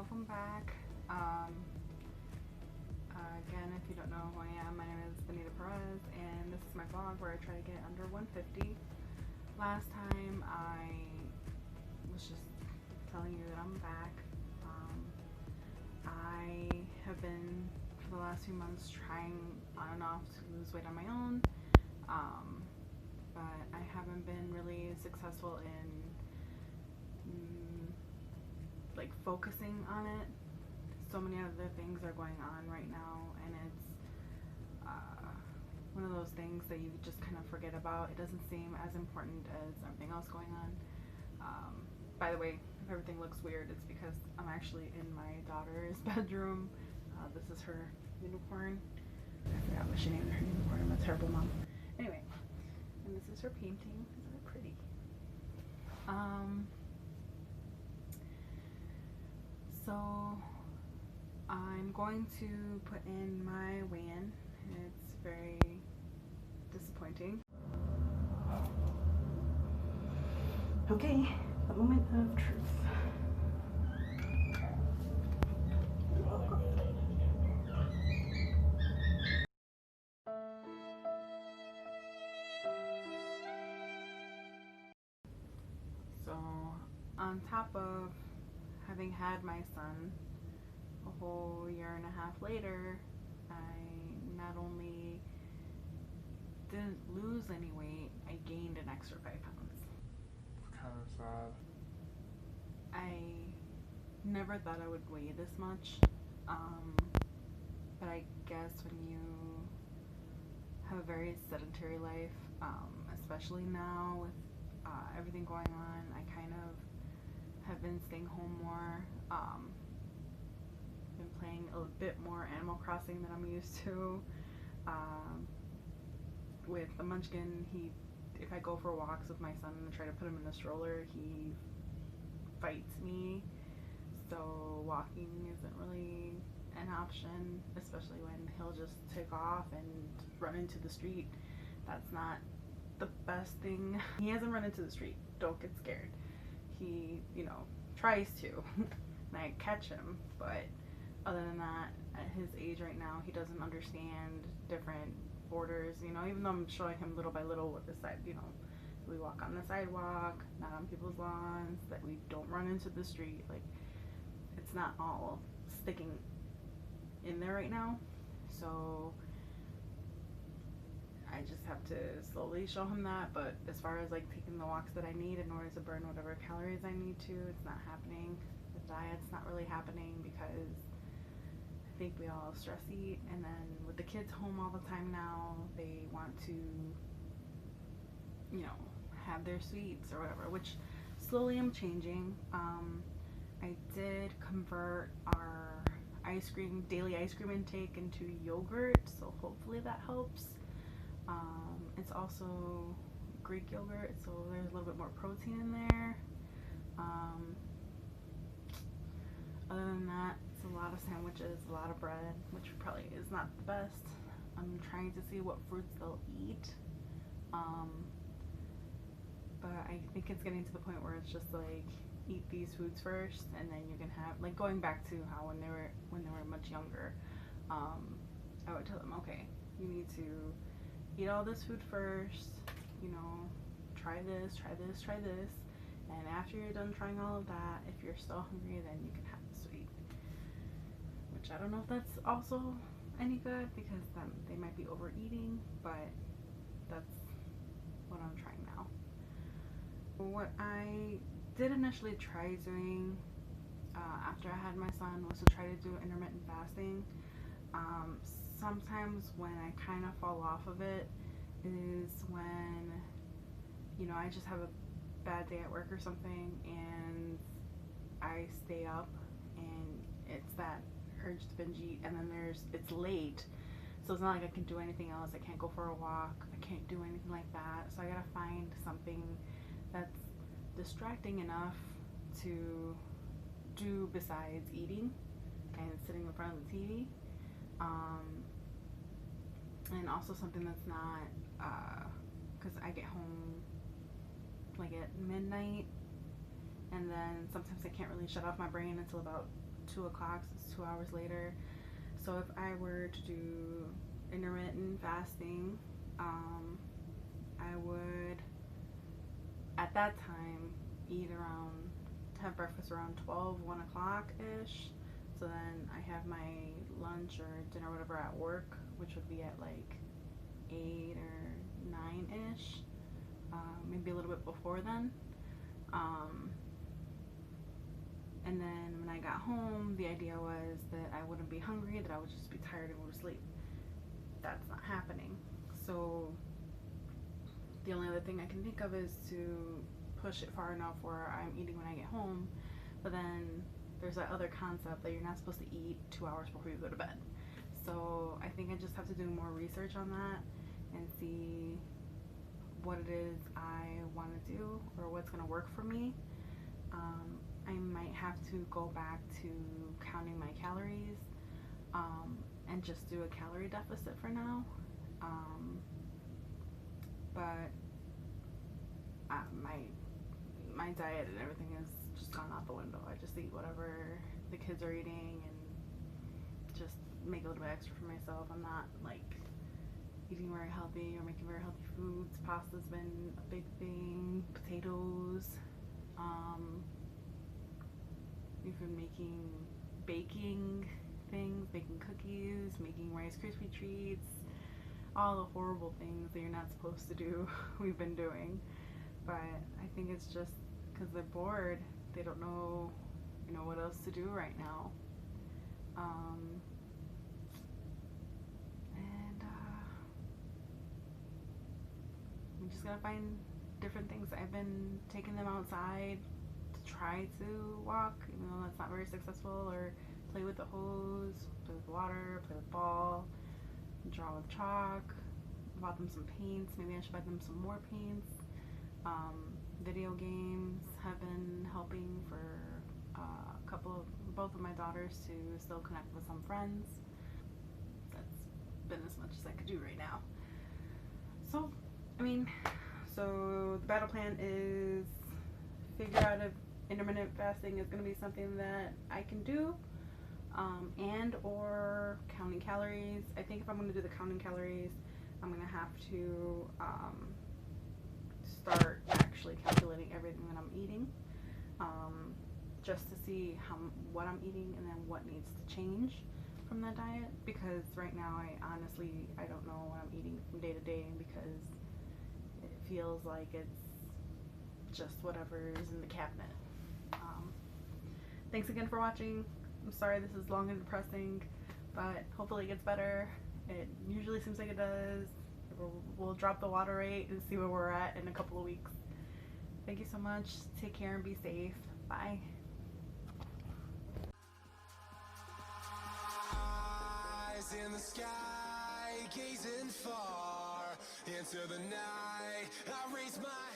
welcome back. Again, if you don't know who I am, my name is Benita Perez, and this is my vlog where I try to get under 150. Last time I was just telling you that I'm back. I have been, for the last few months, trying on and off to lose weight on my own, but I haven't been really successful in like focusing on it. So many other things are going on right now, and it's one of those things that you just kind of forget about. It doesn't seem as important as everything else going on. By the way, if everything looks weird, it's because I'm actually in my daughter's bedroom. This is her unicorn. I forgot what she named her unicorn. I'm a terrible mom. Anyway, and this is her painting. Isn't it pretty? So I'm going to put in my weigh-in. It's very disappointing. Okay, the moment of truth. So on top of having had my son a whole year and a half later, I not only didn't lose any weight, I gained an extra 5 pounds. It's kind of sad. I never thought I would weigh this much, but I guess when you have a very sedentary life, especially now with everything going on, I kind of have been staying home more, been playing a bit more Animal Crossing than I'm used to. With the Munchkin, if I go for walks with my son and try to put him in the stroller, he fights me, so walking isn't really an option, especially when he'll just take off and run into the street. That's not the best thing. He hasn't run into the street, don't get scared. He, tries to, and I catch him, but other than that, at his age right now, he doesn't understand different borders, even though I'm showing him little by little what the side, we walk on the sidewalk, not on people's lawns, that we don't run into the street. Like, it's not all sticking in there right now, so I just have to slowly show him that. But as far as like taking the walks that I need in order to burn whatever calories I need to, it's not happening. The diet's not really happening because I think we all stress eat, and then with the kids home all the time now, they want to, have their sweets or whatever, which slowly I'm changing. I did convert our daily ice cream intake into yogurt, so hopefully that helps. It's also Greek yogurt, so there's a little bit more protein in there. Other than that, it's a lot of sandwiches, a lot of bread, which probably is not the best. I'm trying to see what fruits they'll eat. But I think it's getting to the point where it's just like, eat these foods first, and then you can have, like, going back to how when they were much younger, I would tell them, okay, you need to eat all this food first, try this, and after you're done trying all of that, if you're still hungry, then you can have the sweet. Which I don't know if that's also any good, because then they might be overeating, but that's what I'm trying now. What I did initially try doing after I had my son was to try to do intermittent fasting. Sometimes when I kind of fall off of it is when, I just have a bad day at work or something, and I stay up, and it's that urge to binge eat, and then it's late, so it's not like I can do anything else. I can't go for a walk, I can't do anything like that, so I gotta find something that's distracting enough to do besides eating and sitting in front of the TV, and also something that's not, because I get home like at midnight, and then sometimes I can't really shut off my brain until about 2 o'clock, so it's 2 hours later. So if I were to do intermittent fasting, I would at that time eat around, have breakfast around 12, 1 o'clock ish. So then I have my lunch or dinner, whatever, at work, which would be at like 8 or 9 ish, maybe a little bit before then. And then when I got home, the idea was that I wouldn't be hungry, that I would just be tired and go to sleep. That's not happening. So the only other thing I can think of is to push it far enough where I'm eating when I get home, but then there's that other concept that you're not supposed to eat 2 hours before you go to bed. So I think I just have to do more research on that and see what it is I want to do or what's going to work for me. I might have to go back to counting my calories and just do a calorie deficit for now. But my diet and everything has just gone out the window. I just eat whatever the kids are eating and just make a little bit extra for myself. I'm not like eating very healthy or making very healthy foods. Pasta's been a big thing. Potatoes. We've been baking things, baking cookies, making Rice Krispie treats, all the horrible things that you're not supposed to do, we've been doing. But I think it's just because they're bored. They don't know, what else to do right now. We just gotta find different things. I've been taking them outside to try to walk, even though that's not very successful, or play with the hose, play with water, play with ball, draw with chalk. Bought them some paints. Maybe I should buy them some more paints. Video games have been helping for both of my daughters to still connect with some friends. That's been as much as I could do right now. So the battle plan is figure out if intermittent fasting is going to be something that I can do, and or counting calories. I think if I'm going to do the counting calories, I'm going to have to start actually calculating everything that I'm eating, just to see what I'm eating and then what needs to change from that diet, because right now I don't know what I'm eating from day to day, because it feels like it's just whatever is in the cabinet. Thanks again for watching. I'm sorry this is long and depressing, but hopefully it gets better. It usually seems like it does. We'll drop the water rate and see where we're at in a couple of weeks. Thank you so much. Take care and be safe. Bye. Eyes in the sky, gazing far into the night. I raise my